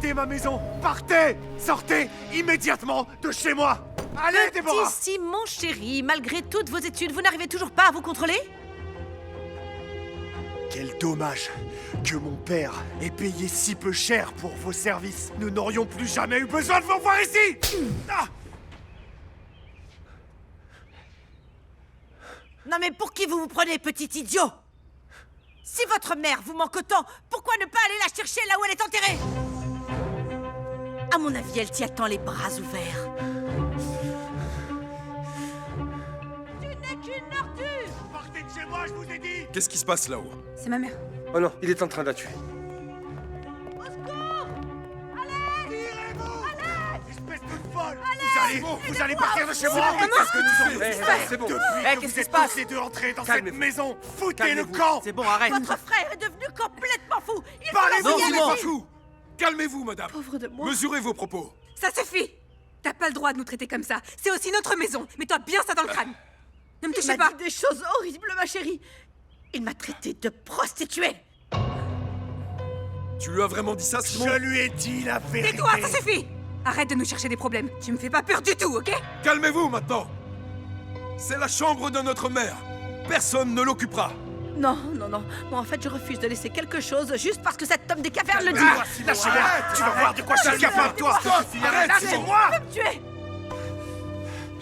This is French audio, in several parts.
Quittez ma maison! Partez! Sortez immédiatement de chez moi! Allez, Déborah! Petit Simon chéri, malgré toutes vos études, vous n'arrivez toujours pas à vous contrôler? Quel dommage que mon père ait payé si peu cher pour vos services. Nous n'aurions plus jamais eu besoin de vous voir ici! Ah! Non mais pour qui vous vous prenez, petit idiot? Si votre mère vous manque autant, pourquoi ne pas aller la chercher là où elle est enterrée? À mon avis, elle t'y attend les bras ouverts. Tu n'es qu'une ordure! Partez de chez moi, je vous ai dit! Qu'est-ce qui se passe là-haut? C'est ma mère. Oh non, il est en train de la tuer. Au secours! Allez! Tirez-vous! Allez! Espèce de folle! Vous allez partir de chez moi! Qu'est-ce que tu fais? C'est bon. Depuis Eh, que qu'est-ce vous qui êtes se passe? tous les deux entrés dans Calmez-vous. cette maison, foutez le Calmez-vous. camp! C'est bon, arrête. Votre frère est devenu complètement fou! Il Parlez-vous, faut l'envoyer à Non, la pas vie. fou! Calmez-vous, madame! Pauvre de moi. Mesurez vos propos! Ça suffit. T'as pas le droit de nous traiter comme ça. C'est aussi notre maison. Mets-toi bien ça dans le crâne. Ne me Il touchez m'a pas. dit des choses horribles, ma chérie! Il m'a traité de prostituée! Tu lui as vraiment dit ça, Simon? Je lui ai dit la vérité! Tais-toi, ça suffit. Arrête de nous chercher des problèmes. Tu me fais pas peur du tout, ok? Calmez-vous maintenant! C'est la chambre de notre mère! Personne ne l'occupera! Non, non, non. Moi, en fait, je refuse de laisser quelque chose juste parce que cet homme des cavernes le dit. Ah, lâchez-la! Tu vas voir de quoi je suis capable, toi! Arrête, Lâchez-moi! Tu peux me tuer!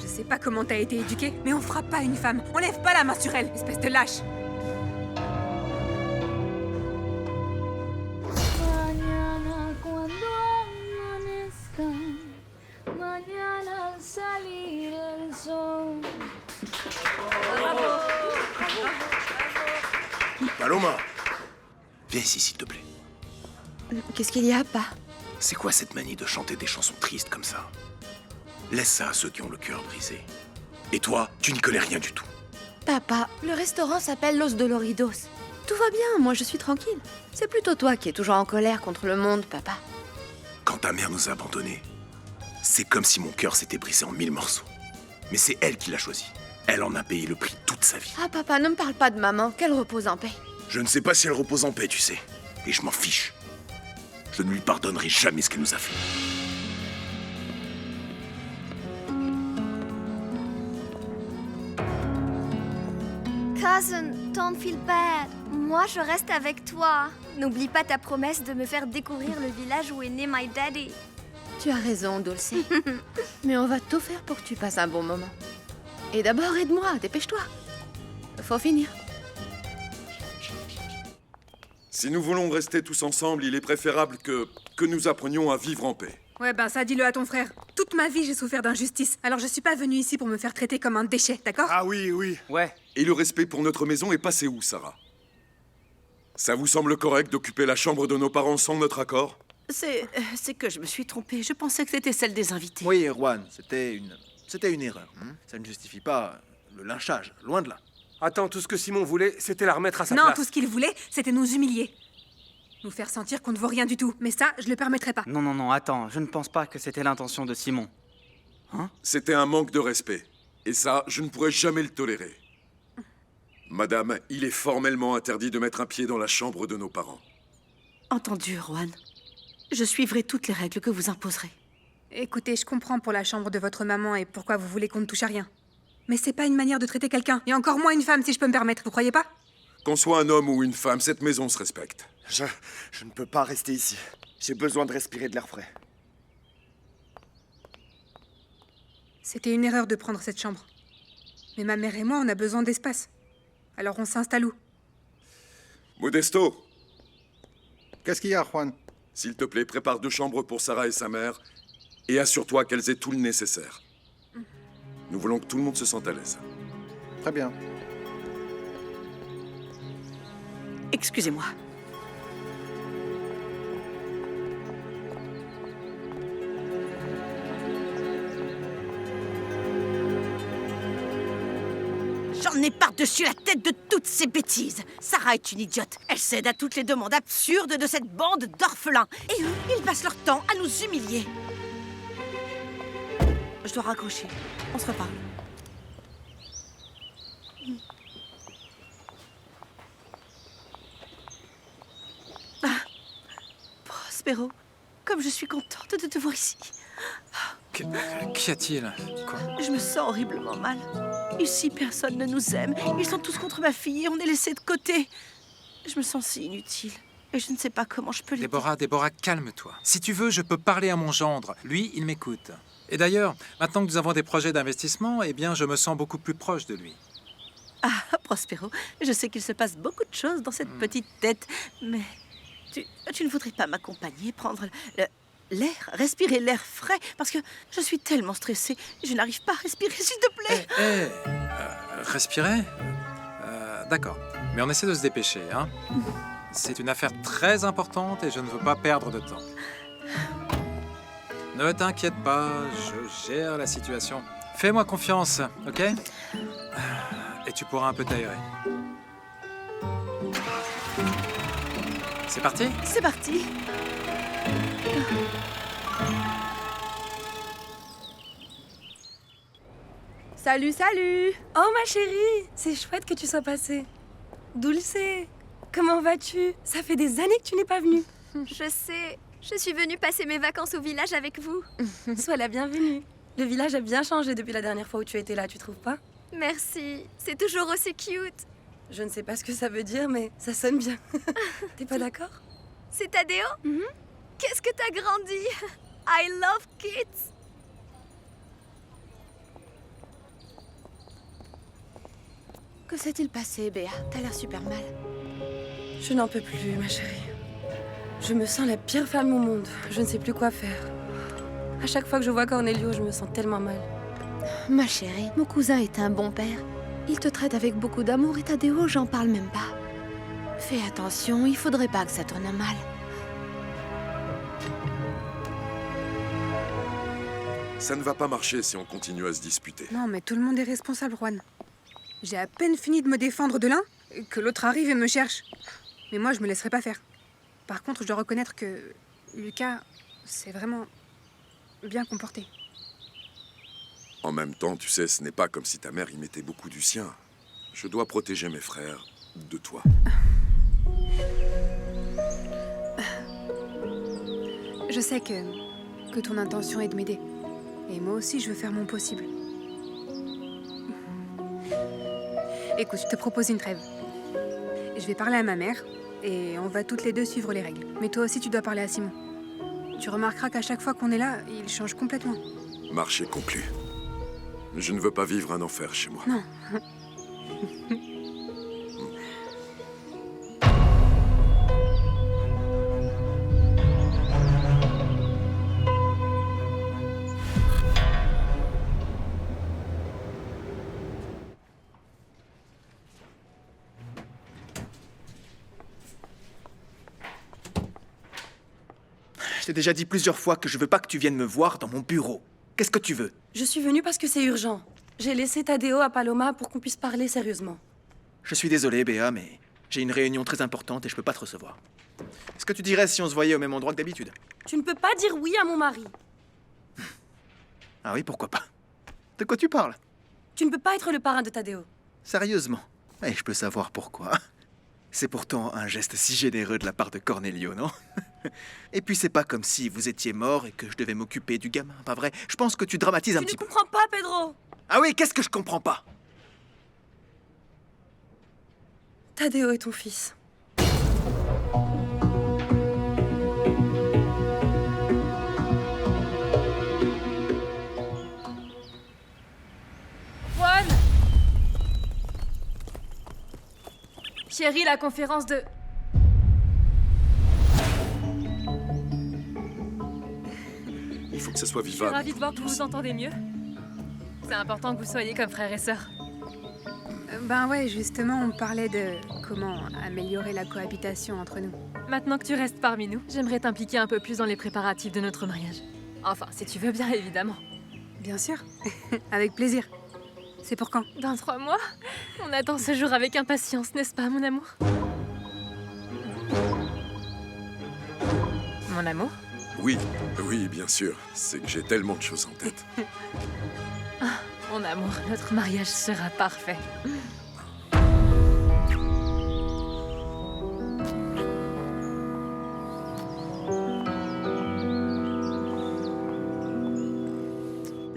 Je sais pas comment t'as été éduquée, mais on frappe pas une femme. On lève pas la main sur elle, espèce de lâche. Mañana cuando amanezca, mañana al salir el sol. Paloma! Viens ici, s'il te plaît. Qu'est-ce qu'il y a, pas? C'est quoi cette manie de chanter des chansons tristes comme ça? Laisse ça à ceux qui ont le cœur brisé. Et toi, tu n'y connais rien du tout. Papa, le restaurant s'appelle Los Doloridos. Tout va bien, moi je suis tranquille. C'est plutôt toi qui es toujours en colère contre le monde, papa. Quand ta mère nous a abandonnés, c'est comme si mon cœur s'était brisé en 1000 morceaux. Mais c'est elle qui l'a choisi. Elle en a payé le prix toute sa vie. Ah papa, ne me parle pas de maman, qu'elle repose en paix. Je ne sais pas si elle repose en paix, tu sais. Et je m'en fiche. Je ne lui pardonnerai jamais ce qu'elle nous a fait. Cousin, don't feel bad. Moi, je reste avec toi. N'oublie pas ta promesse de me faire découvrir le village où est né my daddy. Tu as raison, Dulce. Mais on va tout faire pour que tu passes un bon moment. Et d'abord, aide-moi, dépêche-toi. Faut finir. Si nous voulons rester tous ensemble, il est préférable que nous apprenions à vivre en paix. Ouais, ben ça, dis-le à ton frère. Toute ma vie, j'ai souffert d'injustice. Alors je suis pas venue ici pour me faire traiter comme un déchet, d'accord? Ah oui, oui. Ouais. Et le respect pour notre maison est passé où, Sarah? Ça vous semble correct d'occuper la chambre de nos parents sans notre accord? C'est que je me suis trompée. Je pensais que c'était celle des invités. Oui, Juan, c'était une erreur. Ça ne justifie pas le lynchage, loin de là. Attends, tout ce que Simon voulait, c'était la remettre à sa Non, place. tout ce qu'il voulait, c'était nous humilier. Nous faire sentir qu'on ne vaut rien du tout. Mais ça, je le permettrai pas. Non, non, non, attends, je ne pense pas que c'était l'intention de Simon. C'était un manque de respect. Et ça, je ne pourrais jamais le tolérer. Madame, il est formellement interdit de mettre un pied dans la chambre de nos parents. Entendu, Juan. Je suivrai toutes les règles que vous imposerez. Écoutez, je comprends pour la chambre de votre maman et pourquoi vous voulez qu'on ne touche à rien. Mais c'est pas une manière de traiter quelqu'un, et encore moins une femme, si je peux me permettre, vous croyez pas? Qu'on soit un homme ou une femme, cette maison se respecte. Je ne peux pas rester ici. J'ai besoin de respirer de l'air frais. C'était une erreur de prendre cette chambre. Mais ma mère et moi, on a besoin d'espace. Alors on s'installe où? Modesto, Qu'est-ce qu'il y a, Juan? s'il te plaît, prépare 2 chambres pour Sarah et sa mère et assure-toi qu'elles aient tout le nécessaire. Nous voulons que tout le monde se sente à l'aise. Très bien. Excusez-moi. J'en ai par-dessus la tête de toutes ces bêtises. Sarah est une idiote. Elle cède à toutes les demandes absurdes de cette bande d'orphelins. Et eux, ils passent leur temps à nous humilier. Je dois raccrocher. On se reparle. Ah, Prospero, comme je suis contente de te voir ici. Qu'y a-t-il? Quoi? Je me sens horriblement mal. Ici, personne ne nous aime. Ils sont tous contre ma fille et on est laissés de côté. Je me sens si inutile. Et je ne sais pas comment je peux l'aider. Déborah, calme-toi. Si tu veux, je peux parler à mon gendre. Lui, il m'écoute. Et d'ailleurs, maintenant que nous avons des projets d'investissement, eh bien, je me sens beaucoup plus proche de lui. Ah, Prospero, je sais qu'il se passe beaucoup de choses dans cette petite tête, mais tu ne voudrais pas m'accompagner, prendre l'air, respirer l'air frais, parce que je suis tellement stressée, je n'arrive pas à respirer, s'il te plaît. Respirer D'accord, mais on essaie de se dépêcher, hein. C'est une affaire très importante et je ne veux pas perdre de temps. Ne t'inquiète pas, je gère la situation. Fais-moi confiance, ok? Et tu pourras un peu t'aérer. C'est parti? C'est parti. Salut! Oh ma chérie, c'est chouette que tu sois passée. Dulce, comment vas-tu? Ça fait des années que tu n'es pas venue. Je sais, je suis venue passer mes vacances au village avec vous. Sois la bienvenue. Le village a bien changé depuis la dernière fois où tu étais là, tu trouves pas? Merci, c'est toujours aussi cute. Je ne sais pas ce que ça veut dire, mais ça sonne bien. T'es pas d'accord? C'est Tadeo? Qu'est-ce que t'as grandi? I love kids. Que s'est-il passé, Béa? T'as l'air super mal. Je n'en peux plus, ma chérie. Je me sens la pire femme au monde. Je ne sais plus quoi faire. À chaque fois que je vois Cornelio, je me sens tellement mal. Ma chérie, mon cousin est un bon père. Il te traite avec beaucoup d'amour et Tadeo, j'en parle même pas. Fais attention, il faudrait pas que ça tourne mal. Ça ne va pas marcher si on continue à se disputer. Non, mais tout le monde est responsable, Juan. J'ai à peine fini de me défendre de l'un que l'autre arrive et me cherche. Mais moi, je me laisserai pas faire. Par contre, je dois reconnaître que Lucas s'est vraiment bien comporté. En même temps, tu sais, ce n'est pas comme si ta mère y mettait beaucoup du sien. Je dois protéger mes frères de toi. Je sais que ton intention est de m'aider. Et moi aussi, je veux faire mon possible. Écoute, je te propose une trêve. Je vais parler à ma mère et on va toutes les deux suivre les règles. Mais toi aussi, tu dois parler à Simon. Tu remarqueras qu'à chaque fois qu'on est là, il change complètement. Marché conclu. Je ne veux pas vivre un enfer chez moi. Non. Je t'ai déjà dit plusieurs fois que je veux pas que tu viennes me voir dans mon bureau. Qu'est-ce que tu veux? Je suis venue parce que c'est urgent. J'ai laissé Tadeo à Paloma pour qu'on puisse parler sérieusement. Je suis désolé, Béa, mais j'ai une réunion très importante et je peux pas te recevoir. Est-ce que tu dirais si on se voyait au même endroit que d'habitude? Tu ne peux pas dire oui à mon mari. Ah oui, pourquoi pas? De quoi tu parles? Tu ne peux pas être le parrain de Tadeo. Sérieusement? Et je peux savoir pourquoi. C'est pourtant un geste si généreux de la part de Cornelio, non? Et puis c'est pas comme si vous étiez mort et que je devais m'occuper du gamin, pas vrai? Je pense que tu dramatises un petit peu. Tu ne comprends pas, Pedro! Ah oui, qu'est-ce que je comprends pas? Tadeo est ton fils. Juan! Chérie, la conférence de... Il faut que ça soit Je suis vivable. ravie de voir que vous vous entendez mieux. C'est important que vous soyez comme frères et sœurs. Ben ouais, justement, on parlait de comment améliorer la cohabitation entre nous. Maintenant que tu restes parmi nous, j'aimerais t'impliquer un peu plus dans les préparatifs de notre mariage. Enfin, si tu veux bien, évidemment. Bien sûr, avec plaisir. C'est pour quand? Dans 3 mois? On attend ce jour avec impatience, n'est-ce pas, mon amour? Mon amour? Oui, oui, bien sûr. C'est que j'ai tellement de choses en tête. Ah, mon amour, notre mariage sera parfait.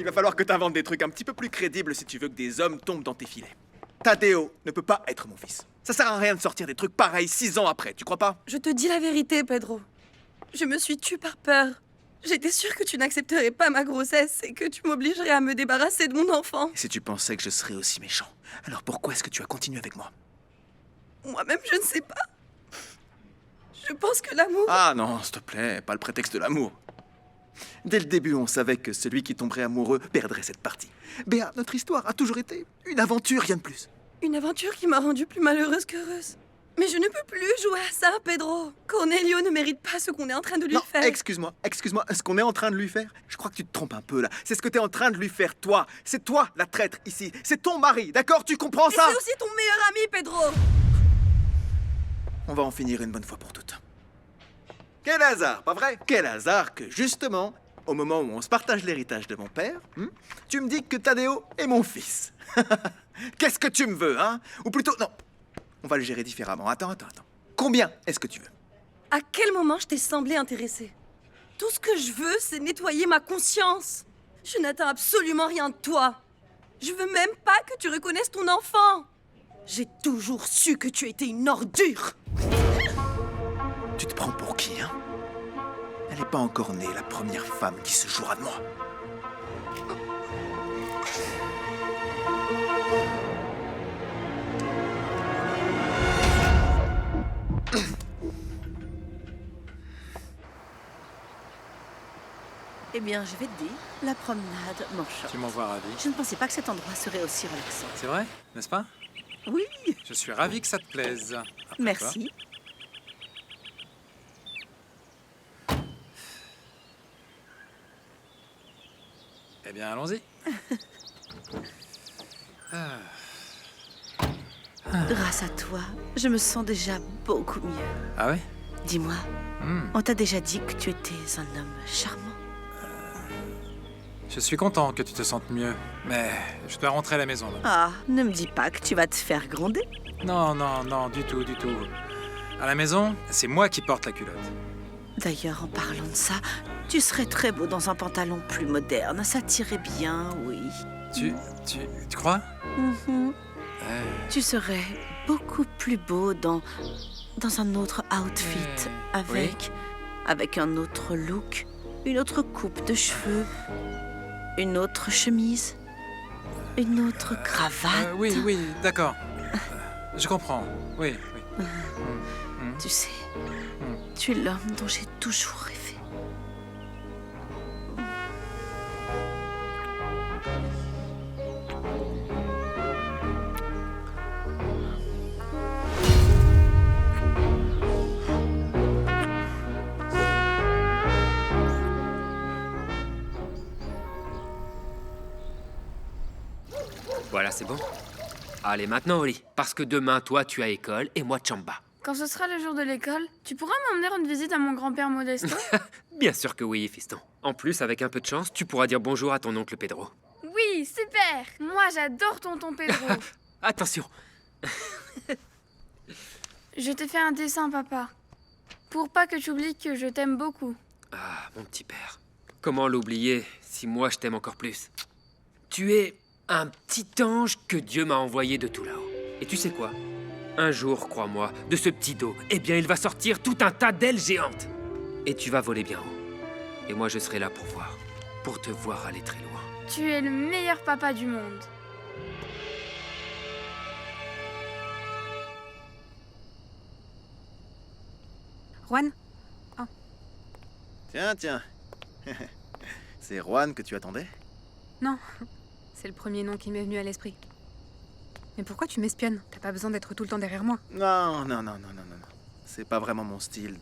va falloir que t'inventes des trucs un petit peu plus crédibles si tu veux que des hommes tombent dans tes filets. Tadeo ne peut pas être mon fils. Ça sert à rien de sortir des trucs pareils 6 ans après, tu crois pas? Je te dis la vérité, Pedro. Je me suis tue par peur. J'étais sûre que tu n'accepterais pas ma grossesse et que tu m'obligerais à me débarrasser de mon enfant. Et si tu pensais que je serais aussi méchant, alors pourquoi est-ce que tu as continué avec moi? Moi-même, je ne sais pas. Je pense que l'amour... Ah non, s'il te plaît, pas le prétexte de l'amour. Dès le début, on savait que celui qui tomberait amoureux perdrait cette partie. Béa, notre histoire a toujours été une aventure, rien de plus. Une aventure qui m'a rendue plus malheureuse qu'heureuse. Mais je ne peux plus jouer à ça, Pedro. Cornelio ne mérite pas ce qu'on est en train de lui faire. Excuse-moi, ce qu'on est en train de lui faire? Je crois que tu te trompes un peu là. C'est ce que t'es en train de lui faire, toi. C'est toi, la traître, ici. C'est ton mari, d'accord? Tu comprends ça? Et c'est aussi ton meilleur ami, Pedro. On va en finir une bonne fois pour toutes. Quel hasard, pas vrai? Quel hasard que, justement, au moment où on se partage l'héritage de mon père, tu me dis que Tadeo est mon fils. Qu'est-ce que tu me veux, hein? Ou plutôt, non, on va le gérer différemment. Attends. Combien est-ce que tu veux? À quel moment je t'ai semblé intéressée? Tout ce que je veux, c'est nettoyer ma conscience. Je n'attends absolument rien de toi. Je veux même pas que tu reconnaisses ton enfant. J'ai toujours su que tu étais une ordure. Tu te prends pour qui, hein? Elle n'est pas encore née, la première femme qui se jouera de moi. Eh bien, je vais te dire, la promenade m'enchante. Tu m'en vois ravi. Je ne pensais pas que cet endroit serait aussi relaxant. C'est vrai, n'est-ce pas? Oui. Je suis ravi que ça te plaise. Après Merci. toi. Eh bien, allons-y. Grâce à toi, je me sens déjà beaucoup mieux. Ah ouais? Dis-moi, on t'a déjà dit que tu étais un homme charmant? Je suis content que tu te sentes mieux, mais je dois rentrer à la maison. Là. Ah, ne me dis pas que tu vas te faire gronder. Non, du tout. À la maison, c'est moi qui porte la culotte. D'ailleurs, en parlant de ça, tu serais très beau dans un pantalon plus moderne. Ça t'irait bien, oui. Tu crois? Tu serais beaucoup plus beau dans un autre outfit, avec un autre look, une autre coupe de cheveux, une autre chemise, une autre cravate. Oui, d'accord. Je comprends, oui. Tu sais, tu es l'homme dont j'ai toujours rêvé. Voilà, c'est bon. Allez, maintenant au lit. Parce que demain, toi, tu as école et moi, Chamba. Quand ce sera le jour de l'école, tu pourras m'emmener rendre visite à mon grand-père Modesto? Bien sûr que oui, fiston. En plus, avec un peu de chance, tu pourras dire bonjour à ton oncle Pedro. Oui, super! Moi, j'adore tonton Pedro. Attention. Je t'ai fait un dessin, papa. Pour pas que tu oublies que je t'aime beaucoup. Ah, mon petit père. Comment l'oublier si moi, je t'aime encore plus? Tu es un petit ange que Dieu m'a envoyé de tout là-haut. Et tu sais quoi? Un jour, crois-moi, de ce petit dos, eh bien, il va sortir tout un tas d'ailes géantes. Et tu vas voler bien haut. Et moi, je serai là pour te voir aller très loin. Tu es le meilleur papa du monde. Juan? Tiens. C'est Juan que tu attendais? Non, c'est le premier nom qui m'est venu à l'esprit. Mais pourquoi tu m'espionnes? T'as pas besoin d'être tout le temps derrière moi. Non. C'est pas vraiment mon style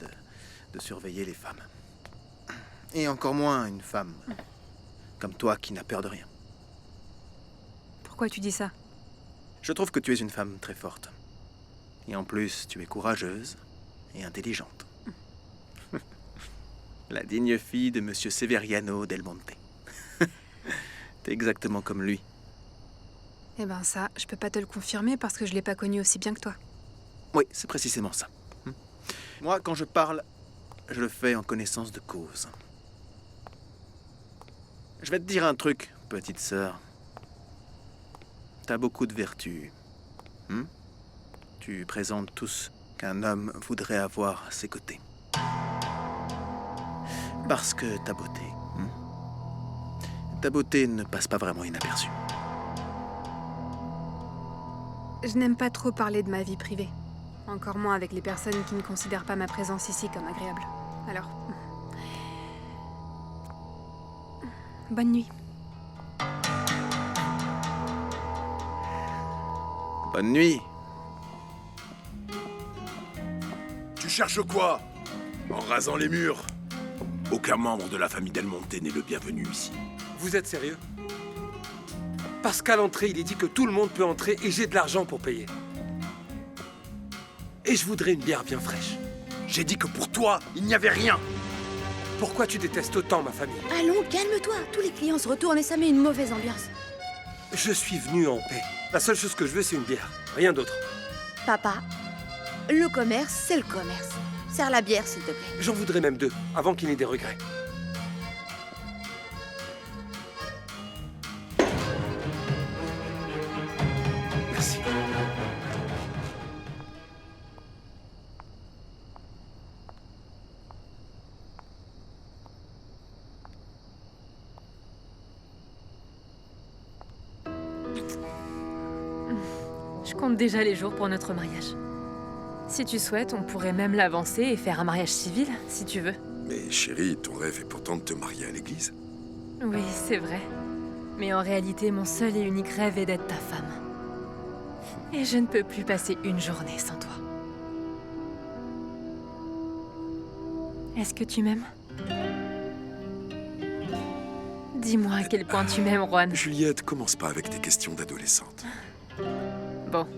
de surveiller les femmes. Et encore moins une femme comme toi qui n'a peur de rien. Pourquoi tu dis ça? Je trouve que tu es une femme très forte. Et en plus, tu es courageuse et intelligente. La digne fille de Monsieur Severiano del Monte. T'es exactement comme lui. Eh ben ça, je peux pas te le confirmer parce que je l'ai pas connu aussi bien que toi. Oui, c'est précisément ça. Moi, quand je parle, je le fais en connaissance de cause. Je vais te dire un truc petite sœur. T'as beaucoup de vertus. Tu présentes tout ce qu'un homme voudrait avoir à ses côtés. Parce que ta beauté... Ta beauté ne passe pas vraiment inaperçue. Je n'aime pas trop parler de ma vie privée. Encore moins avec les personnes qui ne considèrent pas ma présence ici comme agréable. Alors... Bonne nuit. Bonne nuit. Tu cherches quoi? En rasant les murs. Aucun membre de la famille Del Monte n'est le bienvenu ici. Vous êtes sérieux? Parce qu'à l'entrée, il est dit que tout le monde peut entrer et j'ai de l'argent pour payer. Et je voudrais une bière bien fraîche. J'ai dit que pour toi, il n'y avait rien. Pourquoi tu détestes autant ma famille? Allons, calme-toi. Tous les clients se retournent et ça met une mauvaise ambiance. Je suis venu en paix. La seule chose que je veux, c'est une bière. Rien d'autre. Papa, le commerce, c'est le commerce. Serre la bière, s'il te plaît. J'en voudrais même 2, avant qu'il n'ait des regrets. Merci. Je compte déjà les jours pour notre mariage. Si tu souhaites, on pourrait même l'avancer et faire un mariage civil, si tu veux. Mais chérie, ton rêve est pourtant de te marier à l'église. Oui, c'est vrai. Mais en réalité, mon seul et unique rêve est d'être ta femme. Et je ne peux plus passer une journée sans toi. Est-ce que tu m'aimes? Dis-moi à quel point tu m'aimes, Juan. Juliette, commence pas avec tes questions d'adolescente. Bon.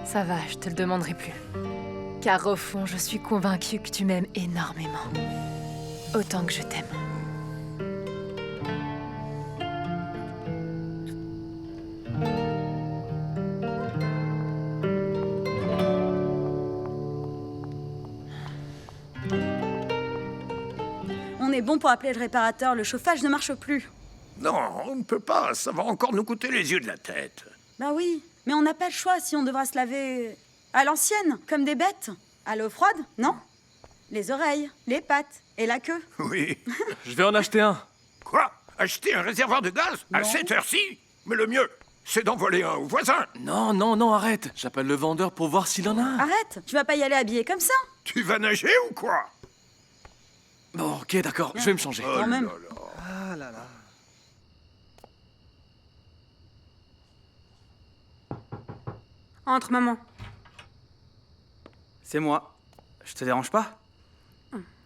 Ça va, je te le demanderai plus. Car au fond, je suis convaincue que tu m'aimes énormément. Autant que je t'aime. On est bon pour appeler le réparateur, le chauffage ne marche plus. Non, on ne peut pas, ça va encore nous coûter les yeux de la tête. Bah oui, mais on n'a pas le choix si on devra se laver à l'ancienne, comme des bêtes. À l'eau froide, non? Les oreilles, les pattes et la queue. Oui. Je vais en acheter un. Quoi? Acheter un réservoir de gaz? À cette heure-ci? Mais le mieux, c'est d'en voler un au voisin. Non, non, non, arrête. J'appelle le vendeur pour voir s'il en a un. Arrête, tu vas pas y aller habillé comme ça. Tu vas nager ou quoi? Bon, ok, d'accord, je vais me changer. Quand même. Ah là là. Entre, maman. C'est moi. Je te dérange pas?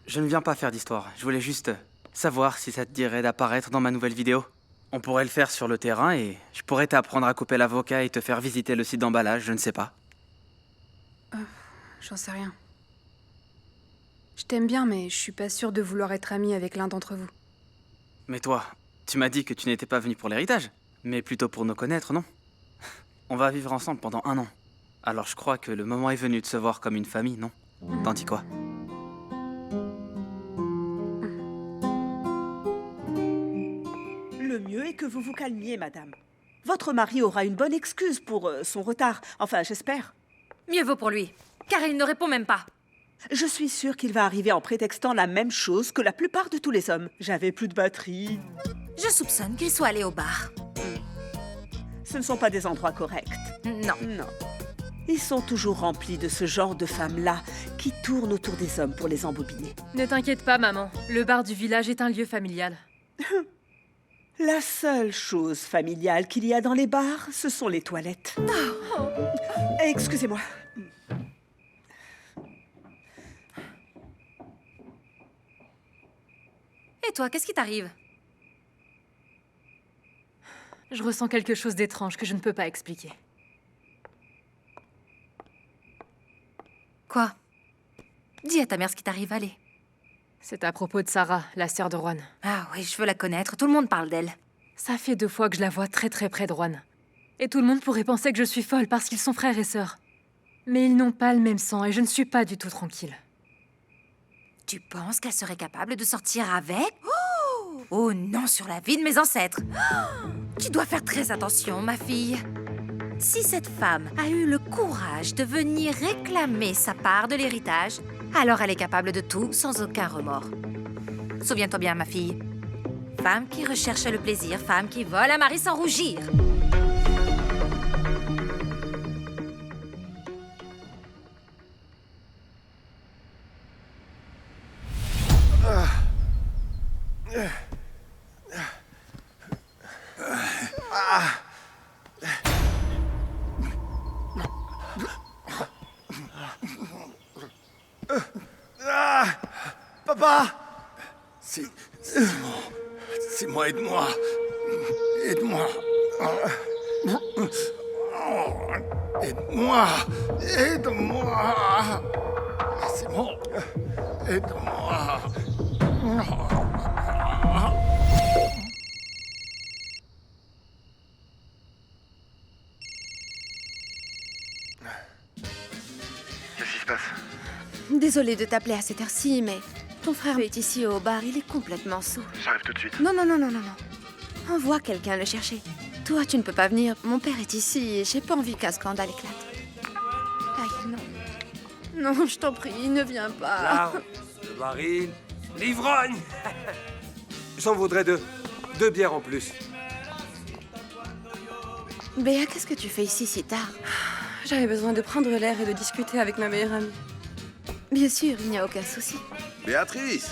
Je ne viens pas faire d'histoire. Je voulais juste savoir si ça te dirait d'apparaître dans ma nouvelle vidéo. On pourrait le faire sur le terrain et je pourrais t'apprendre à couper l'avocat et te faire visiter le site d'emballage, je ne sais pas. J'en sais rien. Je t'aime bien, mais je suis pas sûre de vouloir être amie avec l'un d'entre vous. Mais toi, tu m'as dit que tu n'étais pas venu pour l'héritage, mais plutôt pour nous connaître, non? On va vivre ensemble pendant 1 an. Alors je crois que le moment est venu de se voir comme une famille, non? T'en dis quoi? Le mieux est que vous vous calmiez, madame. Votre mari aura une bonne excuse pour son retard. Enfin, j'espère. Mieux vaut pour lui, car il ne répond même pas. Je suis sûre qu'il va arriver en prétextant la même chose que la plupart de tous les hommes. J'avais plus de batterie. Je soupçonne qu'il soit allé au bar. Ce ne sont pas des endroits corrects. Non. Non. Ils sont toujours remplis de ce genre de femmes-là qui tournent autour des hommes pour les embobiner. Ne t'inquiète pas, maman. Le bar du village est un lieu familial. La seule chose familiale qu'il y a dans les bars, ce sont les toilettes. Oh. Excusez-moi. Et toi, qu'est-ce qui t'arrive? Je ressens quelque chose d'étrange que je ne peux pas expliquer. Quoi? Dis à ta mère ce qui t'arrive, allez. C'est à propos de Sarah, la sœur de Juan. Ah oui, je veux la connaître, tout le monde parle d'elle. Ça fait 2 fois que je la vois très très près de Juan. Et tout le monde pourrait penser que je suis folle parce qu'ils sont frères et sœurs. Mais ils n'ont pas le même sang et je ne suis pas du tout tranquille. Tu penses qu'elle serait capable de sortir avec? Oh! Oh non, sur la vie de mes ancêtres. Oh, tu dois faire très attention, ma fille. Si cette femme a eu le courage de venir réclamer sa part de l'héritage, alors elle est capable de tout sans aucun remords. Souviens-toi bien, ma fille. Femme qui recherche le plaisir, femme qui vole un mari sans rougir. Papa! Simon, aide-moi. Aide-moi. Aide-moi. Aide-moi. Simon, aide-moi. Qu'est-ce qui se passe? Désolée de t'appeler à cette heure-ci, mais ton frère est ici au bar, il est complètement saoul. J'arrive tout de suite. Non. Envoie quelqu'un le chercher. Toi, tu ne peux pas venir. Mon père est ici et j'ai pas envie qu'un scandale éclate. Aïe, non. Non, je t'en prie, ne viens pas. Là, le baril, l'ivrogne. J'en voudrais deux. 2 bières en plus. Béa, qu'est-ce que tu fais ici si tard? J'avais besoin de prendre l'air et de discuter avec ma meilleure amie. Bien sûr, il n'y a aucun souci. Béatrice!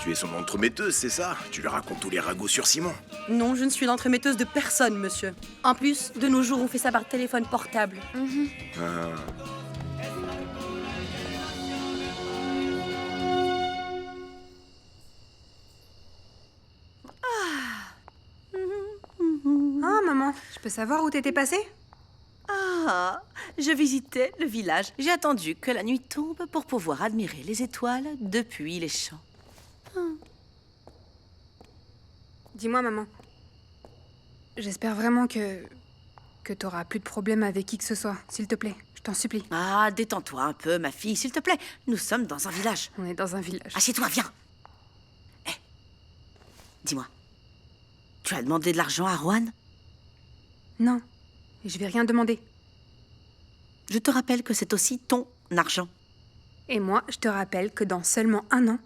Tu es son entremetteuse, c'est ça? Tu lui racontes tous les ragots sur Simon. Non, je ne suis l'entremetteuse de personne, monsieur. En plus, de nos jours, on fait ça par téléphone portable. Ah. Ah, maman, je peux savoir où t'étais passée? Ah, je visitais le village. J'ai attendu que la nuit tombe pour pouvoir admirer les étoiles depuis les champs. Dis-moi, maman. J'espère vraiment que t'auras plus de problème avec qui que ce soit, s'il te plaît. Je t'en supplie. Ah, détends-toi un peu, ma fille, s'il te plaît. Nous sommes dans un village. On est dans un village. Assieds-toi, viens. Hé, dis-moi. Tu as demandé de l'argent à Juan? Non, je vais rien demander. Je te rappelle que c'est aussi ton argent. Et moi, je te rappelle que dans seulement 1 an,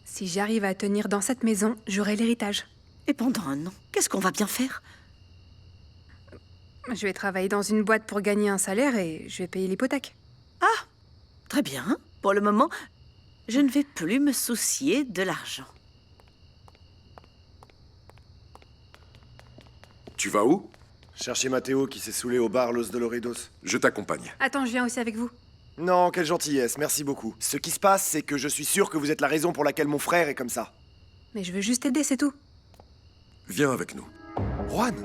si j'arrive à tenir dans cette maison, j'aurai l'héritage. Et pendant 1 an, qu'est-ce qu'on va bien faire? Je vais travailler dans une boîte pour gagner un salaire et je vais payer l'hypothèque. Ah, très bien. Pour le moment, je ne vais plus me soucier de l'argent. Tu vas où? Chercher Matteo qui s'est saoulé au bar Los Doloridos. Je t'accompagne. Attends, je viens aussi avec vous. Non, quelle gentillesse, merci beaucoup. Ce qui se passe, c'est que je suis sûr que vous êtes la raison pour laquelle mon frère est comme ça. Mais je veux juste aider, c'est tout. Viens avec nous. Juan!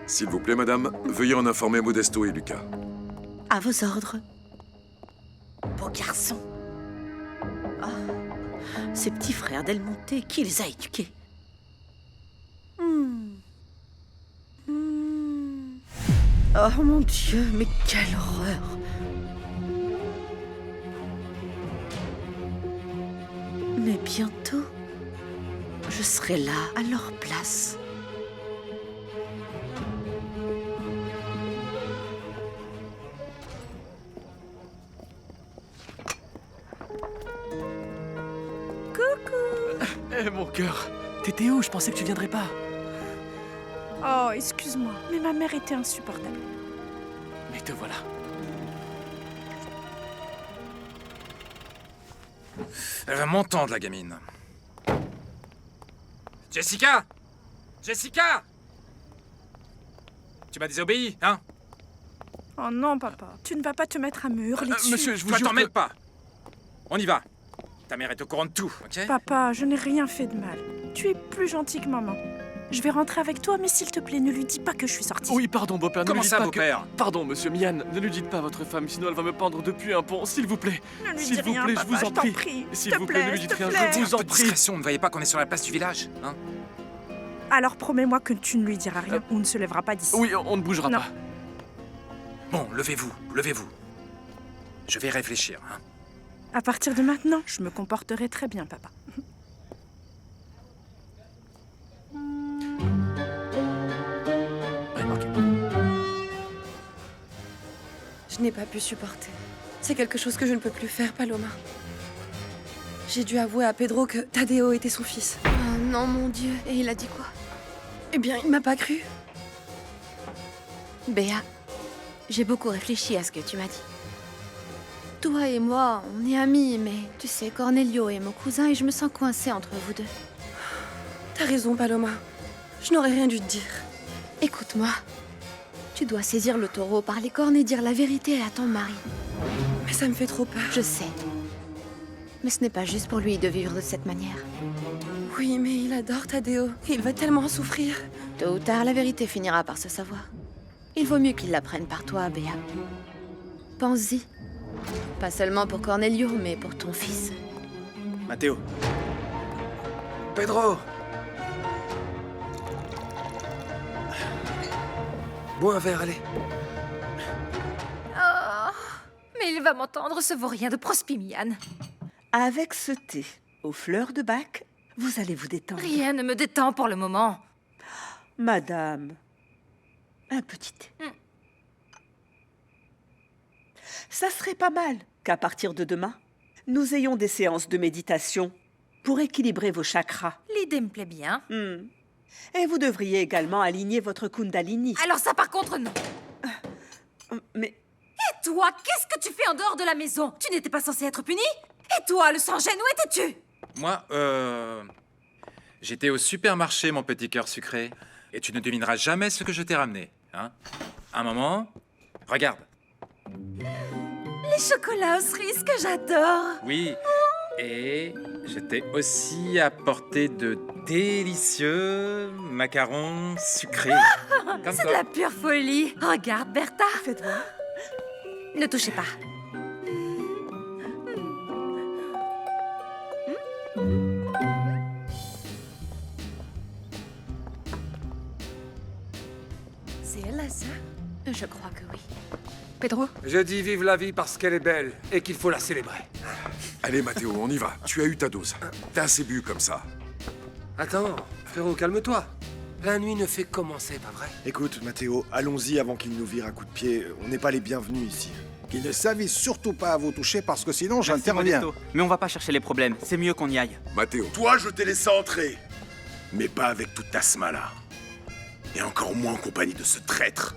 S'il vous plaît, madame, veuillez en informer Modesto et Lucas. À vos ordres. Beau garçon. Ah, ces petits frères Del Monte, qui les a éduqués? Oh mon Dieu, mais quelle horreur! Mais bientôt, je serai là, à leur place. Coucou! Mon cœur, t'étais où? Je pensais que tu viendrais pas. Oh, excuse-moi, mais ma mère était insupportable. Mais te voilà. Elle va m'entendre, la gamine. Jessica! Jessica! Tu m'as désobéi, hein? Oh non, papa, tu ne vas pas te mettre à me hurler dessus. Monsieur, je vous jure. Toi, t'en mêles pas. On y va. Ta mère est au courant de tout, ok? Papa, je n'ai rien fait de mal. Tu es plus gentil que maman. Je vais rentrer avec toi, mais s'il te plaît, ne lui dis pas que je suis sortie. Oui, pardon, beau-père. Comment ça, pas beau-père? Pardon, monsieur Mian, ne lui dites pas à votre femme, sinon elle va me pendre depuis un pont, s'il vous plaît. Ne lui S'il dis vous rien, plaît, papa, je vous en t'en prie. S'il Te vous plaît, ne lui plaît, dites s'il rien, te plaît. je vous en Un peu de prie. discrétion, ne voyez pas qu'on est sur la place du village, hein? Alors promets-moi que tu ne lui diras rien. On ne se lèvera pas d'ici. Oui, on ne bougera Non. pas. Bon, levez-vous, levez-vous. Je vais réfléchir, hein? À partir de maintenant, je me comporterai très bien, papa. Je n'ai pas pu supporter. C'est quelque chose que je ne peux plus faire, Paloma. J'ai dû avouer à Pedro que Tadeo était son fils. Oh non, mon Dieu. Et il a dit quoi? Eh bien, il m'a pas cru. Béa, j'ai beaucoup réfléchi à ce que tu m'as dit. Toi et moi, on est amis, mais tu sais, Cornelio est mon cousin et je me sens coincée entre vous deux. T'as raison, Paloma. Je n'aurais rien dû te dire. Écoute-moi. Tu dois saisir le taureau par les cornes et dire la vérité à ton mari. Mais ça me fait trop peur. Je sais. Mais ce n'est pas juste pour lui de vivre de cette manière. Oui, mais il adore Tadeo. Il va tellement souffrir. Tôt ou tard, la vérité finira par se savoir. Il vaut mieux qu'il l'apprenne par toi, Béa. Pense-y. Pas seulement pour Cornelio, mais pour ton fils. Matteo. Pedro. Bois un verre, allez. Oh, mais il va m'entendre, ce vaurien de Prospimian. Avec ce thé aux fleurs de bac, vous allez vous détendre. Rien ne me détend pour le moment. Madame, un petit thé. Ça serait pas mal qu'à partir de demain, nous ayons des séances de méditation pour équilibrer vos chakras. L'idée me plaît bien. Et vous devriez également aligner votre Kundalini. Alors ça, par contre, non. Mais... Et toi, qu'est-ce que tu fais en dehors de la maison? Tu n'étais pas censé être puni? Et toi, le sans-gêne, où étais-tu? Moi, j'étais au supermarché, mon petit cœur sucré. Et tu ne devineras jamais ce que je t'ai ramené, hein? Un moment, regarde. Les chocolats aux cerises que j'adore. Oui, et je t'ai aussi apporté de délicieux macarons sucrés. Comme C'est de toi. la pure folie. Regarde, Bertha. Faites voir. Ne touchez pas. C'est elle, ça? Je crois que oui. Pedro? Je dis vive la vie parce qu'elle est belle et qu'il faut la célébrer. Allez, Matteo, on y va. Tu as eu ta dose. T'as assez bu comme ça. Attends, frérot, calme-toi. La nuit ne fait commencer, pas vrai? Écoute, Matteo, allons-y avant qu'il nous vire à coups de pied. On n'est pas les bienvenus ici. Qu'il ne s'avise surtout pas à vous toucher parce que sinon Merci, j'interviens. Modesto. Mais on va pas chercher les problèmes. C'est mieux qu'on y aille. Matteo. Toi, je t'ai laissé entrer. Mais pas avec toute ta smala. Et encore moins en compagnie de ce traître.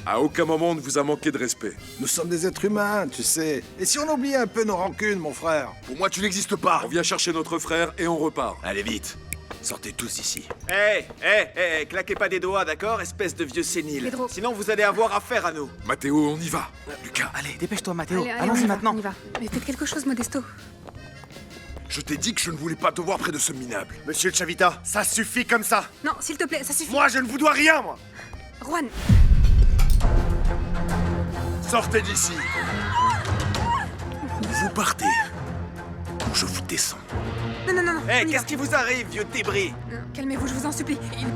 À aucun moment on ne vous a manqué de respect. Nous sommes des êtres humains, tu sais. Et si on oubliait un peu nos rancunes, mon frère? Pour moi, tu n'existes pas. On vient chercher notre frère et on repart. Allez vite. Sortez tous d'ici. Claquez pas des doigts, d'accord, espèce de vieux sénile. Pedro. Sinon, vous allez avoir affaire à nous. Matteo, on y va. Lucas, allez, dépêche-toi, Matteo. Allez, on Allons-y y va, maintenant. on y va. Mais faites quelque chose, Modesto. Je t'ai dit que je ne voulais pas te voir près de ce minable. Monsieur Chavita, ça suffit comme ça. Non, s'il te plaît, ça suffit. Moi, je ne vous dois rien, moi. Juan, Sortez d'ici. Ou vous partez, ou je vous descends. non, on y Qu'est-ce va. qui vous arrive, vieux débris? Non, calmez-vous, je vous en supplie. Il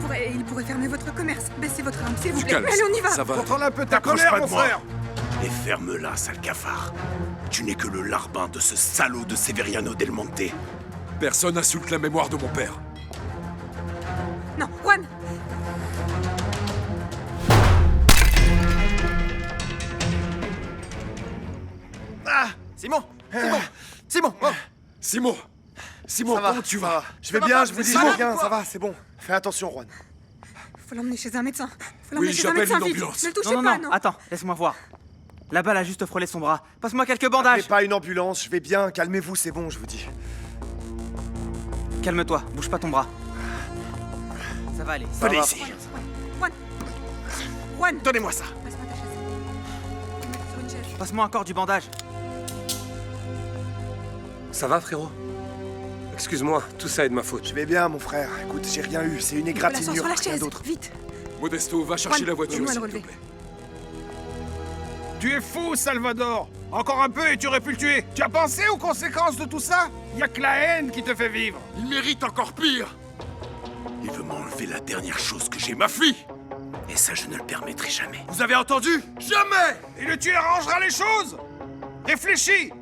pourrait fermer votre commerce. Baissez votre arme, s'il vous plaît. calmes, Allez, on y va. ça va. Contrôle un peu ta T'approches colère, pas de mon moi. frère. Et ferme-la, sale cafard. Tu n'es que le larbin de ce salaud de Severiano Del Monte. Personne n'insulte la mémoire de mon père. Non, Juan. Ah, Simon, Simon, oh. Simon, Ça va, comment tu vas? Je vais Ça va bien, pas, je vous vous dis, êtes je vais malade bien, ou quoi? ça va, c'est bon. Fais attention, Juan. Faut l'emmener chez un médecin. Faut Oui, l'emmener chez un j'appelle médecin une vite. ambulance. Ne le touchez Non, pas, non, attends, laisse-moi voir. La balle a juste frôlé son bras. Passe-moi quelques Appelez bandages. pas une ambulance, je vais bien. Calmez-vous, c'est bon, je vous dis. Calme-toi, bouge pas ton bras. Ça va aller. Venez ici. Juan, Donnez-moi ça. passe-moi ta chaise. Sur une chaise. Passe-moi encore du bandage. Ça va, frérot? Excuse-moi, tout ça est de ma faute. Je vais bien, mon frère. Écoute, j'ai rien eu, c'est une Relâche égratignure, sur la rien chaise, d'autre. vite. Modesto, va chercher Juan, la voiture, aide-moi à s'il le te relever. plaît. Tu es fou, Salvador. Encore un peu et tu aurais pu le tuer. Tu as pensé aux conséquences de tout ça? Y a que la haine qui te fait vivre. Il mérite encore pire. Il veut m'enlever la dernière chose que j'ai, ma fille. Et ça, je ne le permettrai jamais. Vous avez entendu? Jamais. Et le tuer arrangera les choses. Réfléchis.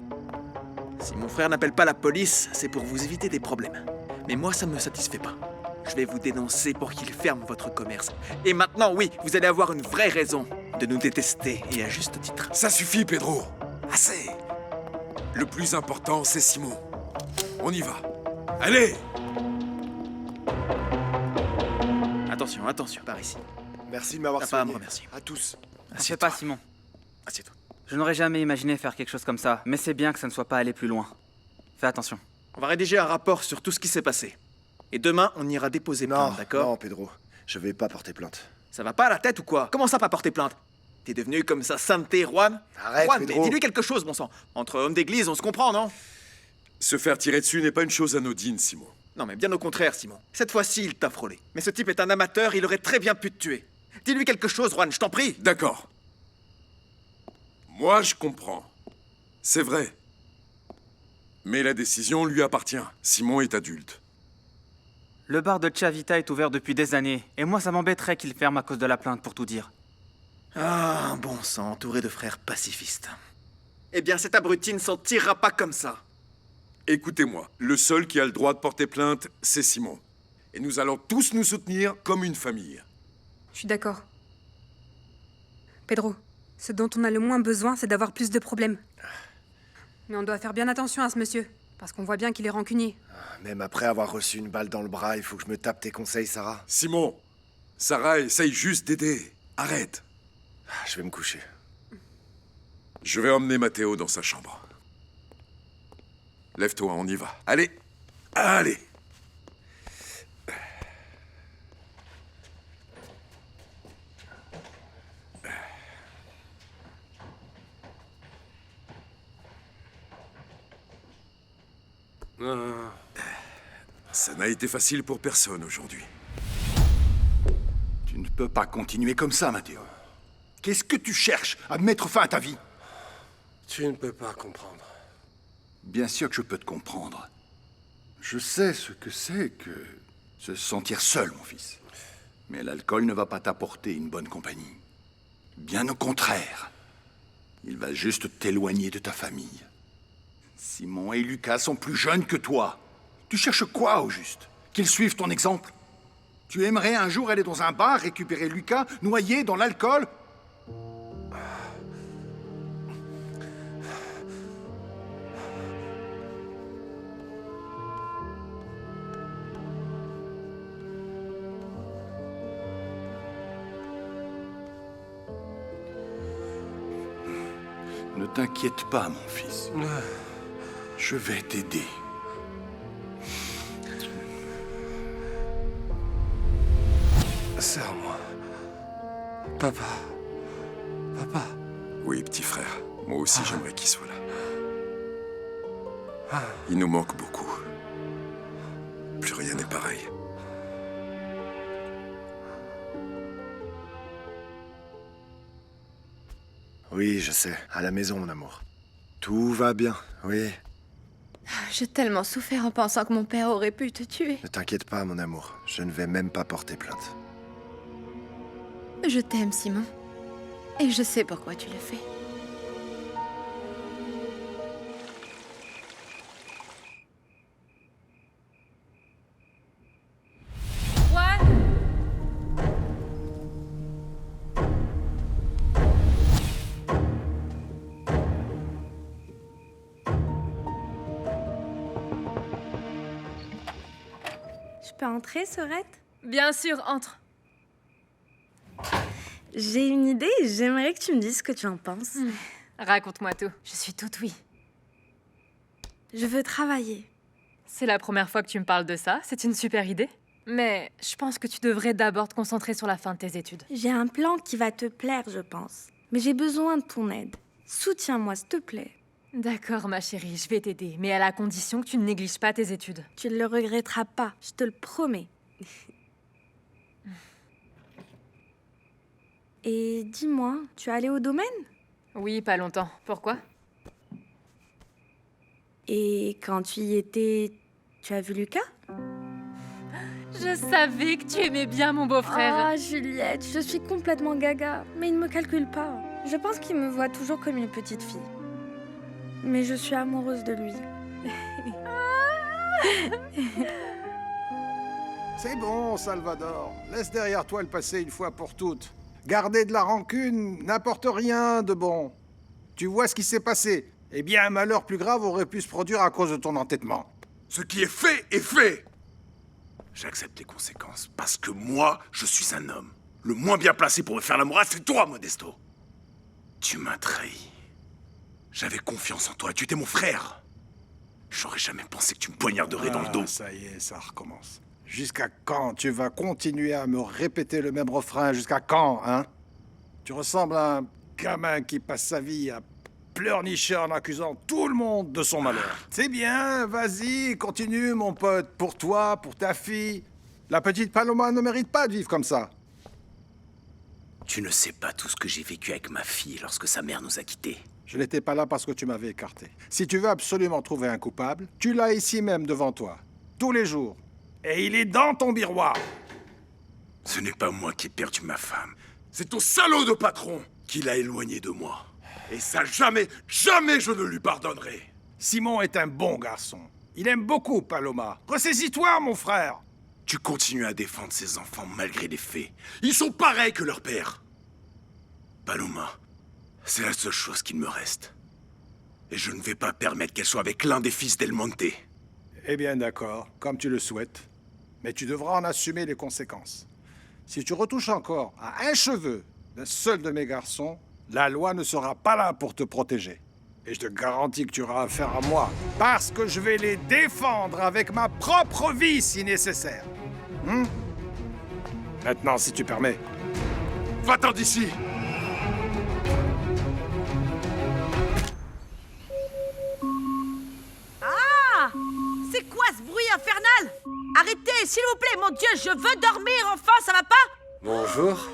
Si mon frère n'appelle pas la police, c'est pour vous éviter des problèmes. Mais moi, ça ne me satisfait pas. Je vais vous dénoncer pour qu'il ferme votre commerce. Et maintenant, oui, vous allez avoir une vraie raison de nous détester, et à juste titre. Ça suffit, Pedro. Assez. Le plus important, c'est Simon. On y va. Allez! Attention, attention, par ici. Merci de m'avoir T'as pas à me soigné. remercier. À tous. T'en fais pas, Simon. Assieds-toi. Je n'aurais jamais imaginé faire quelque chose comme ça, mais c'est bien que ça ne soit pas allé plus loin. Fais attention. On va rédiger un rapport sur tout ce qui s'est passé. Et demain, on ira déposer plainte, d'accord? Non, Pedro. Je vais pas porter plainte. Ça va pas à la tête ou quoi? Comment ça, pas porter plainte? T'es devenu comme ça, Santé, Juan? Arrête, Juan, Pedro. mais dis-lui quelque chose, bon sang. Entre hommes d'église, on se comprend, non? Se faire tirer dessus n'est pas une chose anodine, Simon. Non, mais bien au contraire, Simon. Cette fois-ci, il t'a frôlé. Mais ce type est un amateur, il aurait très bien pu te tuer. Dis-lui quelque chose, Juan, je t'en prie. D'accord. Moi, je comprends. C'est vrai. Mais la décision lui appartient. Simon est adulte. Le bar de Chavita est ouvert depuis des années, et moi ça m'embêterait qu'il ferme à cause de la plainte, pour tout dire. Ah, bon sang, entouré de frères pacifistes. Eh bien, cet abruti ne s'en tirera pas comme ça. Écoutez-moi, le seul qui a le droit de porter plainte, c'est Simon. Et nous allons tous nous soutenir comme une famille. Je suis d'accord. Pedro, ce dont on a le moins besoin, c'est d'avoir plus de problèmes. Mais on doit faire bien attention à ce monsieur, parce qu'on voit bien qu'il est rancunier. Même après avoir reçu une balle dans le bras, il faut que je me tape tes conseils, Sarah. Simon, Sarah essaye juste d'aider. Arrête. Je vais me coucher. Je vais emmener Matteo dans sa chambre. Lève-toi, on y va. Allez. Allez. Ça n'a été facile pour personne aujourd'hui. Tu ne peux pas continuer comme ça, Matteo. Qu'est-ce que tu cherches? À mettre fin à ta vie? Tu ne peux pas comprendre. Bien sûr que je peux te comprendre. Je sais ce que c'est que se sentir seul, mon fils. Mais l'alcool ne va pas t'apporter une bonne compagnie. Bien au contraire. Il va juste t'éloigner de ta famille. Simon et Lucas sont plus jeunes que toi. Tu cherches quoi, au juste? Qu'ils suivent ton exemple? Tu aimerais un jour aller dans un bar, récupérer Lucas, noyé dans l'alcool? Ne t'inquiète pas, mon fils. Je vais t'aider. Serre-moi. Papa. Papa. Oui, petit frère. Moi aussi, j'aimerais qu'il soit là. Il nous manque beaucoup. Plus rien n'est pareil. Oui, je sais. À la maison, mon amour. Tout va bien, oui. J'ai tellement souffert en pensant que mon père aurait pu te tuer. Ne t'inquiète pas, mon amour. Je ne vais même pas porter plainte. Je t'aime, Simon. Et je sais pourquoi tu le fais. Je peux entrer, Sorette? Bien sûr, entre. J'ai une idée et j'aimerais que tu me dises ce que tu en penses. Raconte-moi tout. Je suis toute oui. Je veux travailler. C'est la première fois que tu me parles de ça. C'est une super idée. Mais je pense que tu devrais d'abord te concentrer sur la fin de tes études. J'ai un plan qui va te plaire, je pense. Mais j'ai besoin de ton aide. Soutiens-moi, s'il te plaît. D'accord, ma chérie, je vais t'aider. Mais à la condition que tu ne négliges pas tes études. Tu ne le regretteras pas, je te le promets. Et dis-moi, tu es allé au domaine? Oui, pas longtemps. Pourquoi? Et quand tu y étais, tu as vu Lucas? Je savais que tu aimais bien mon beau-frère. Ah, Juliette, je suis complètement gaga. Mais il ne me calcule pas. Je pense qu'il me voit toujours comme une petite fille. Mais je suis amoureuse de lui. C'est bon, Salvador. Laisse derrière toi le passé une fois pour toutes. Garder de la rancune n'apporte rien de bon. Tu vois ce qui s'est passé. Eh bien, un malheur plus grave aurait pu se produire à cause de ton entêtement. Ce qui est fait est fait. J'accepte les conséquences, parce que moi, je suis un homme. Le moins bien placé pour me faire la morale, c'est toi, Modesto. Tu m'as trahi. J'avais confiance en toi, tu étais mon frère. J'aurais jamais pensé que tu me poignarderais dans le dos. Ça y est, ça recommence. Jusqu'à quand tu vas continuer à me répéter le même refrain? Jusqu'à quand, hein? Tu ressembles à un gamin qui passe sa vie à pleurnicher en accusant tout le monde de son malheur. C'est bien, vas-y, continue, mon pote. Pour toi, pour ta fille. La petite Paloma ne mérite pas de vivre comme ça. Tu ne sais pas tout ce que j'ai vécu avec ma fille lorsque sa mère nous a quittés. Je n'étais pas là parce que tu m'avais écarté. Si tu veux absolument trouver un coupable, tu l'as ici même devant toi. Tous les jours. Et il est dans ton miroir. Ce n'est pas moi qui ai perdu ma femme. C'est ton salaud de patron qui l'a éloigné de moi. Et ça, jamais, jamais je ne lui pardonnerai. Simon est un bon garçon. Il aime beaucoup Paloma. Ressaisis-toi, mon frère. Tu continues à défendre ces enfants malgré les faits. Ils sont pareils que leur père. Paloma, c'est la seule chose qu'il me reste. Et je ne vais pas permettre qu'elle soit avec l'un des fils d'El Monte. Eh bien d'accord, comme tu le souhaites. Mais tu devras en assumer les conséquences. Si tu retouches encore à un cheveu d'un seul de mes garçons, la loi ne sera pas là pour te protéger. Et je te garantis que tu auras affaire à moi, parce que je vais les défendre avec ma propre vie si nécessaire. Maintenant, si tu permets. Va-t'en d'ici! Ah! C'est quoi ce bruit infernal? Arrêtez, s'il vous plaît, mon Dieu, je veux dormir enfin, ça va pas? Bonjour.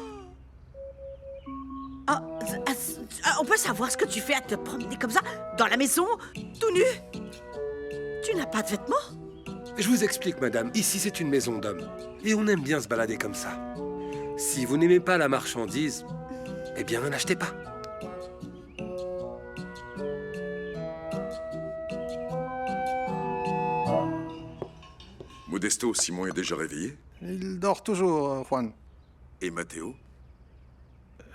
On peut savoir ce que tu fais à te promener comme ça, dans la maison, tout nu? Tu n'as pas de vêtements? Je vous explique, madame. Ici, c'est une maison d'hommes. Et on aime bien se balader comme ça. Si vous n'aimez pas la marchandise, eh bien, n'achetez pas. Modesto, Simon est déjà réveillé? Il dort toujours, Juan. Et Matteo?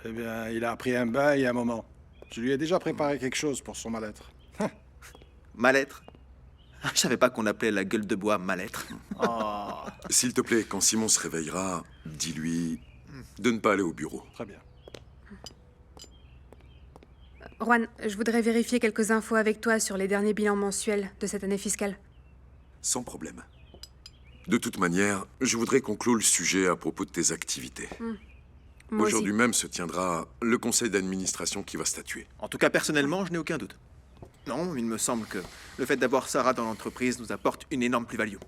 Eh bien, il a pris un bain il y a un moment. Je lui ai déjà préparé quelque chose pour son mal-être. Mal-être? Je savais pas qu'on appelait la gueule de bois mal-être. Oh. S'il te plaît, quand Simon se réveillera, dis-lui de ne pas aller au bureau. Très bien. Juan, je voudrais vérifier quelques infos avec toi sur les derniers bilans mensuels de cette année fiscale. Sans problème. De toute manière, je voudrais qu'on clôt le sujet à propos de tes activités. Moi aussi. Aujourd'hui même se tiendra le conseil d'administration qui va statuer. En tout cas, personnellement, je n'ai aucun doute. Non, il me semble que le fait d'avoir Sarah dans l'entreprise nous apporte une énorme plus-value.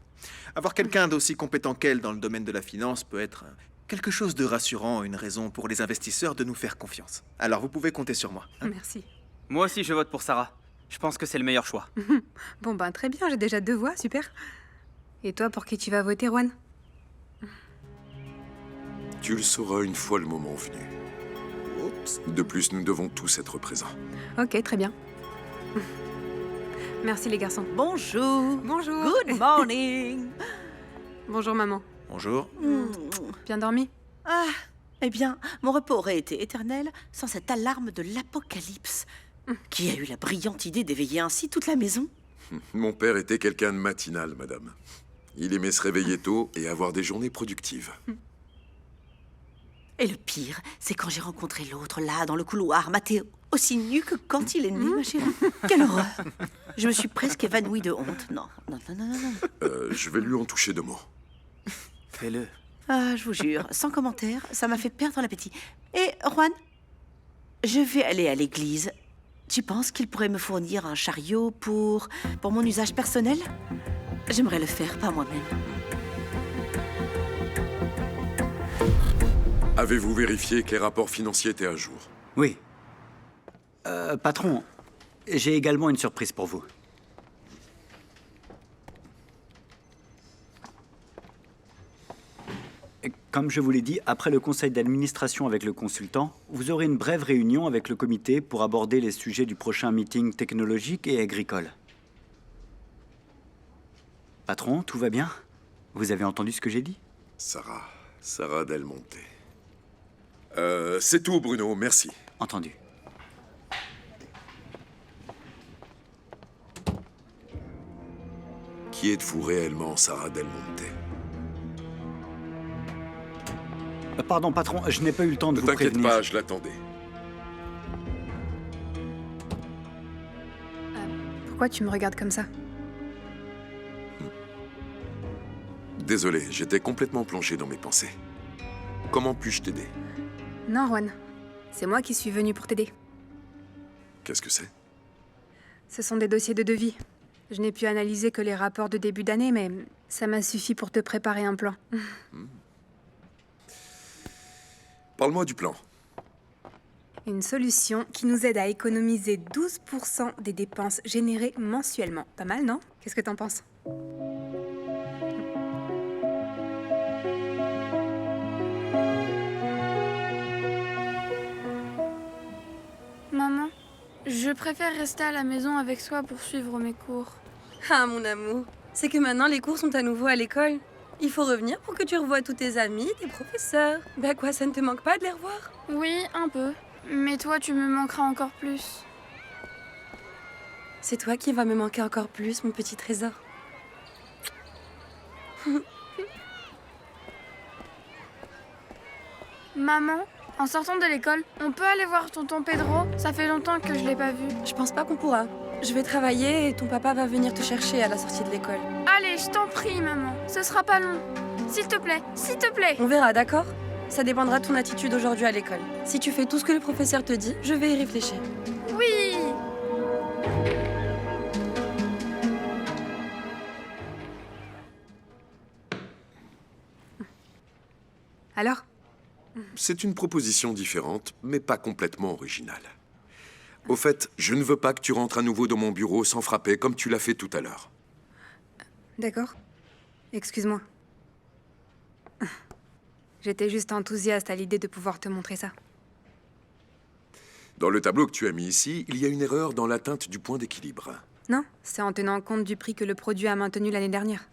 Avoir quelqu'un d'aussi compétent qu'elle dans le domaine de la finance peut être quelque chose de rassurant, une raison pour les investisseurs de nous faire confiance. Alors vous pouvez compter sur moi. Merci. Moi aussi, je vote pour Sarah. Je pense que c'est le meilleur choix. Bon ben très bien, j'ai déjà 2 voix, super. Et toi, pour qui tu vas voter, Juan? Tu le sauras une fois le moment venu. Oups. De plus, nous devons tous être présents. Ok, très bien. Merci les garçons. Bonjour. Bonjour. Good morning. Bonjour maman. Bonjour. Bien dormi? Ah, eh bien, mon repos aurait été éternel sans cette alarme de l'apocalypse. Qui a eu la brillante idée d'éveiller ainsi toute la maison? Mon père était quelqu'un de matinal, madame. Il aimait se réveiller tôt et avoir des journées productives. Et le pire, c'est quand j'ai rencontré l'autre, là, dans le couloir, Matteo, aussi nu que quand il est né, ma chérie. Quelle horreur! Je me suis presque évanouie de honte. Non. Je vais lui en toucher 2 mots. Fais-le. Ah, je vous jure, sans commentaire, ça m'a fait perdre l'appétit. Et, Juan, je vais aller à l'église. Tu penses qu'il pourrait me fournir un chariot pour mon usage personnel? J'aimerais le faire par moi-même. Avez-vous vérifié que les rapports financiers étaient à jour? Oui. Patron, j'ai également une surprise pour vous. Comme je vous l'ai dit, après le conseil d'administration avec le consultant, vous aurez une brève réunion avec le comité pour aborder les sujets du prochain meeting technologique et agricole. Patron, tout va bien? Vous avez entendu ce que j'ai dit? Sarah Del Monte. C'est tout, Bruno, merci. Entendu. Qui êtes-vous réellement, Sarah Del Monte? Pardon, patron, je n'ai pas eu le temps de vous prévenir. Ne t'inquiète pas, je l'attendais. Pourquoi tu me regardes comme ça? Désolé, j'étais complètement plongé dans mes pensées. Comment puis-je t'aider? Non, Juan. C'est moi qui suis venue pour t'aider. Qu'est-ce que c'est? Ce sont des dossiers de devis. Je n'ai pu analyser que les rapports de début d'année, mais ça m'a suffi pour te préparer un plan. Parle-moi du plan. Une solution qui nous aide à économiser 12% des dépenses générées mensuellement. Pas mal, non? Qu'est-ce que t'en penses? Maman, je préfère rester à la maison avec toi pour suivre mes cours. Ah, mon amour, c'est que maintenant les cours sont à nouveau à l'école. Il faut revenir pour que tu revoies tous tes amis, tes professeurs. Bah quoi, ça ne te manque pas de les revoir? Oui, un peu. Mais toi, tu me manqueras encore plus. C'est toi qui vas me manquer encore plus, mon petit trésor. Maman, en sortant de l'école, on peut aller voir tonton Pedro? Ça fait longtemps que je l'ai pas vu. Je pense pas qu'on pourra. Je vais travailler et ton papa va venir te chercher à la sortie de l'école. Allez, je t'en prie, maman. Ce sera pas long. S'il te plaît, s'il te plaît. On verra, d'accord? Ça dépendra de ton attitude aujourd'hui à l'école. Si tu fais tout ce que le professeur te dit, je vais y réfléchir. Oui! Alors? C'est une proposition différente, mais pas complètement originale. Au fait, je ne veux pas que tu rentres à nouveau dans mon bureau sans frapper comme tu l'as fait tout à l'heure. D'accord. Excuse-moi. J'étais juste enthousiaste à l'idée de pouvoir te montrer ça. Dans le tableau que tu as mis ici, il y a une erreur dans l'atteinte du point d'équilibre. Non, c'est en tenant compte du prix que le produit a maintenu l'année dernière.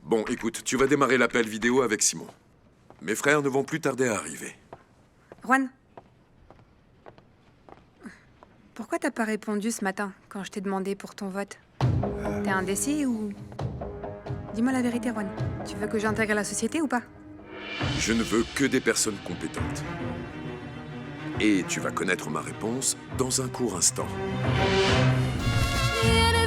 Bon, écoute, tu vas démarrer l'appel vidéo avec Simon. Mes frères ne vont plus tarder à arriver. Juan, pourquoi t'as pas répondu ce matin quand je t'ai demandé pour ton vote? T'es indécis ou... Dis-moi la vérité, Juan. Tu veux que j'intègre la société ou pas? Je ne veux que des personnes compétentes. Et tu vas connaître ma réponse dans un court instant. Yeah.